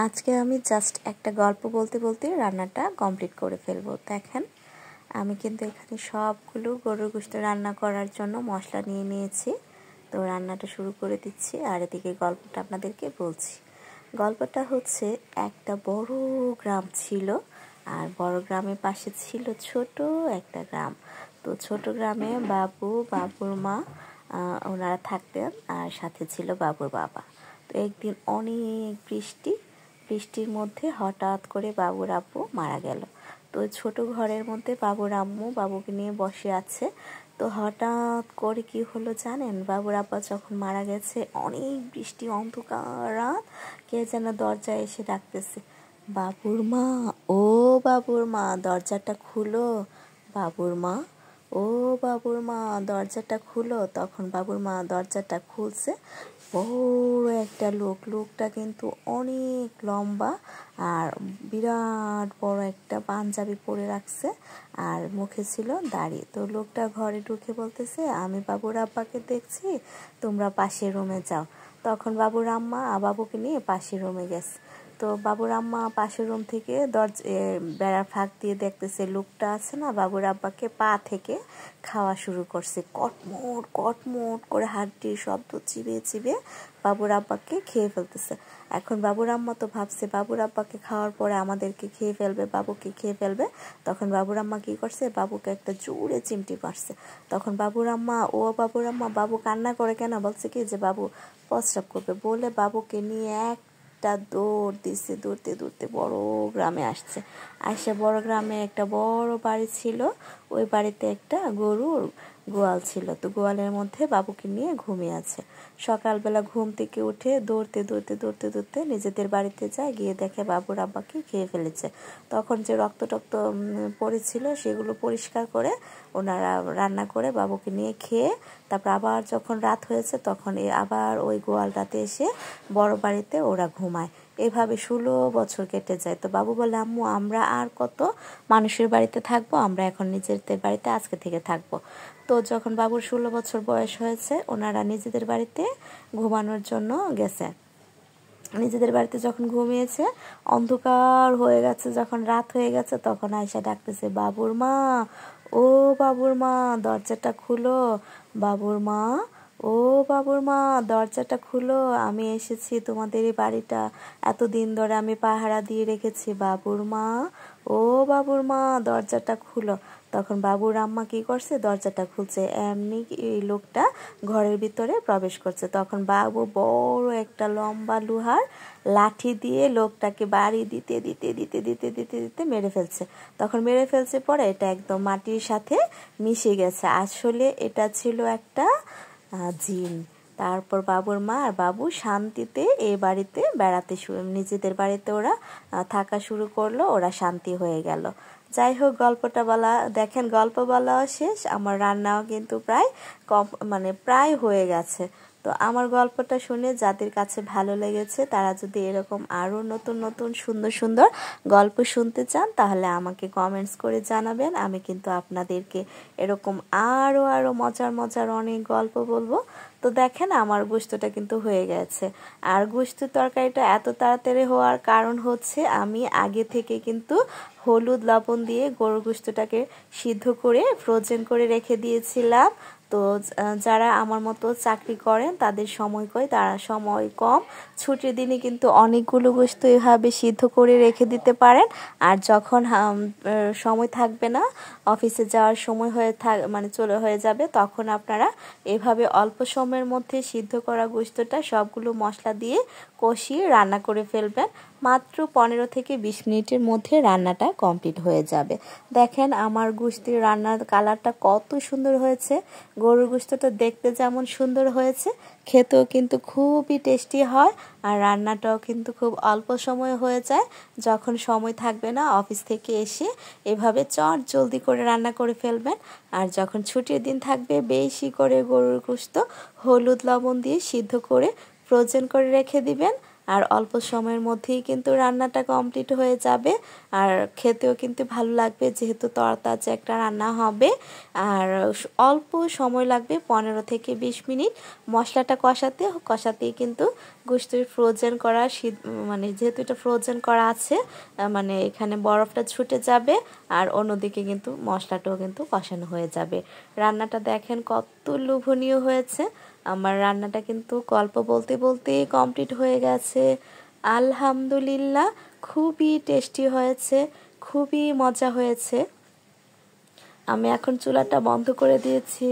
আজকে আমি জাস্ট একটা গল্প বলতে বলতে রান্নাটা কমপ্লিট করে ফেলবো। দেখেন আমি কিন্তু এখানে সবগুলো গরুর গোশত রান্না করার জন্য মশলা নিয়ে নিয়েছি। তো রান্নাটা শুরু করে দিচ্ছি আর এদিকে গল্পটা আপনাদেরকে বলছি। গল্পটা হচ্ছে একটা বড় গ্রাম ছিল আর বড় গ্রামের পাশে ছিল ছোট একটা গ্রাম। তো ছোট গ্রামে বাবুর মা ওনারা থাকতেন আর সাথে ছিল বাবুর বাবা। তো একদিন অনেক বৃষ্টির মধ্যে হঠাৎ করে বাবুর আব্বু মারা গেল। তো ছোট ঘরের মধ্যে বাবুর আম্মু বাবুকে নিয়ে বসে আছে। তো হঠাৎ করে কি হলো জানেন, বাবুর আব্বা যখন মারা গেছে অনেক বৃষ্টি, অন্ধকার রাত, কে যেন দরজায় এসে ডাকতেছে, বাবুর মা, ও বাবুর মা দরজাটা খুলো, বাবুর মা, ও বাবুর মা দরজাটা খুলো। তখন বাবুর মা দরজাটা খুলছে। বড় একটা লোকটা কিন্তু অনেক লম্বা আর বিরাট বড় একটা পাঞ্জাবি পরে রাখছে আর মুখে ছিল দাড়ি। তো লোকটা ঘরে ঢুকে বলতেছে, আমি বাবুর আব্বাকে দেখছি, তোমরা পাশের রুমে যাও। তখন বাবুর আম্মা বাবুকে নিয়ে পাশের রুমে গেছে। তো বাবুর আম্মা পাশের রুম থেকে বেড়ার ফাঁক দিয়ে দেখতেছে লোকটা আছে না, বাবুর আব্বাকে পা থেকে খাওয়া শুরু করছে। কটমট করে হাড্ডির শব্দ চিবিয়ে বাবুর আব্বাকে খেয়ে ফেলতেছে। এখন বাবুর আম্মা তো ভাবছে বাবুর আব্বাকে খাওয়ার পরে আমাদেরকে খেয়ে ফেলবে, বাবুকে খেয়ে ফেলবে। তখন বাবুর আম্মা কি করছে, বাবুকে একটা জোরে চিমটি মারছে। তখন বাবুর আম্মা বাবু কান্না করে কেন, বলছে কি যে বাবু প্রস্রাব করবে বলে বাবুকে নিয়ে একটা দৌড় দিচ্ছে। দৌড়তে বড় গ্রামে আসছে। বড় গ্রামে একটা বড় বাড়ি ছিল। ওই বাড়িতে একটা গরুর গোয়াল ছিল। তো গোয়ালের মধ্যে বাবুকে নিয়ে ঘুমিয়ে আছে। সকালবেলা ঘুম থেকে উঠে দৌড়তে নিজেদের বাড়িতে যায়, গিয়ে দেখে বাবুর আব্বাকে খেয়ে ফেলেছে। তখন যে রক্ত টক্ত পড়েছিল সেগুলো পরিষ্কার করে ওনারা রান্না করে বাবুকে নিয়ে খেয়ে তারপর আবার যখন রাত হয়েছে তখন আবার ওই গোয়ালটাতে এসে বড় বাড়িতে ওরা ঘুমায়। এভাবে 16 বছর কেটে যায়। তো বাবু বলে, আম্মু আমরা আর কত মানুষের বাড়িতে থাকবো, আমরা এখন নিজেদের বাড়িতে আজকে থেকে থাকবো। তো যখন বাবুর 16 বছর বয়স হয়েছে ওনারা নিজেদের বাড়িতে ঘুমানোর জন্য গেছে। নিজেদের বাড়িতে যখন ঘুমিয়েছে অন্ধকার হয়ে গেছে, যখন রাত হয়ে গেছে তখন আয়সা ডাকতেছে, বাবুর মা, ও বাবুর মা দরজাটা খুলো, বাবুর মা, ও বাবুর মা দরজাটা খুলো, আমি এসেছি, তোমাদের এই বাড়িটা এতদিন ধরে আমি পাহারা দিয়ে রেখেছি, বাবুর মা, ও বাবুর মা দরজাটা খুলো। তখন বাবুর আম্মা কি করছে, দরজাটা খুলছে, এমনি এই লোকটা ঘরের ভিতরে প্রবেশ করছে। তখন বাবু বড় একটা লম্বা লোহার লাঠি দিয়ে লোকটাকে বাড়ি দিতে মেরে ফেলছে। তখন মেরে ফেলছে পরে এটা একদম মাটির সাথে মিশে গেছে। আসলে এটা ছিল একটা জিন। তারপর বাবুর মা আর বাবু শান্তিতে এই বাড়িতে নিজেদের বাড়িতে ওরা থাকা শুরু করলো, ওরা শান্তি হয়ে গেল। যাই হোক, গল্পটা বলা, দেখেন গল্প বলাও শেষ, আমার রান্নাও কিন্তু প্রায় হয়ে গেছে। তো আমার গল্পটা শুনে যাদের কাছে ভালো লেগেছে তারা যদি এরকম আরও নতুন সুন্দর গল্প শুনতে চান তাহলে আমাকে কমেন্টস করে জানাবেন। আমি কিন্তু আপনাদেরকে এরকম আরও মজার অনেক গল্প বলবো। তো দেখেন আমার গোশতটা কিন্তু হয়ে গেছে। আর গোশতের তরকারিটা এত তাড়াতাড়ি হওয়ার কারণ হচ্ছে আমি আগে থেকে কিন্তু হলুদ লবণ দিয়ে গরুর গোশতটাকে সিদ্ধ করে ফ্রোজেন করে রেখে দিয়েছিলাম। তো যারা আমার মতো চাকরি করেন তাদের সময় কম, ছুটির দিনে কিন্তু অনেকগুলো গোশত এভাবে সিদ্ধ করে রেখে দিতে পারেন। আর যখন সময় থাকবে না, অফিসে যাওয়ার সময় হয়ে যাবে, তখন আপনারা এভাবে অল্প সময়ের মধ্যে সিদ্ধ করা গোশতটা সবগুলো মশলা দিয়ে কষিয়ে রান্না করে ফেলবেন। মাত্র 15 থেকে 20 মিনিটের মধ্যে রান্নাটা কমপ্লিট হয়ে যাবে। দেখেন আমার গোশতের রান্নার কালারটা কত সুন্দর হয়েছে। গরুর গোশতটা দেখতে যেমন সুন্দর হয়েছে, খেতেও কিন্তু খুবই টেস্টি হয়। আর রান্নাটাও কিন্তু খুব অল্প সময়ে হয়ে যায়। যখন সময় থাকবে না অফিস থেকে এসে এভাবে জলদি করে রান্না করে ফেলবেন। আর যখন ছুটির দিন থাকবে বেশি করে গরুর গোশত হলুদ লবণ দিয়ে সিদ্ধ করে ফ্রোজেন করে রেখে দিবেন। আর অল্প সময়ের মধ্যেই কিন্তু রান্নাটা কমপ্লিট হয়ে যাবে। আর খেতেও কিন্তু ভালো লাগবে, যেহেতু তরতাজা একটা রান্না হবে। আর অল্প সময় লাগবে, 15 থেকে 20 মিনিট মশলাটা কষাতেই কিন্তু গোশতের ফ্রোজেন করা মানে যেহেতু এটা ফ্রোজেন করা আছে মানে এখানে বরফটা ছুটে যাবে আর অন্যদিকে কিন্তু মশলাটাও কিন্তু কষানো হয়ে যাবে। রান্নাটা দেখেন কত লোভনীয় হয়েছে। আমার রান্নাটা কিন্তু গল্প বলতে বলতে কমপ্লিট হয়ে গেছে। আলহামদুলিল্লাহ, খুবই টেস্টি হয়েছে, খুবই মজা হয়েছে। আমি এখন চুলাটা বন্ধ করে দিয়েছি।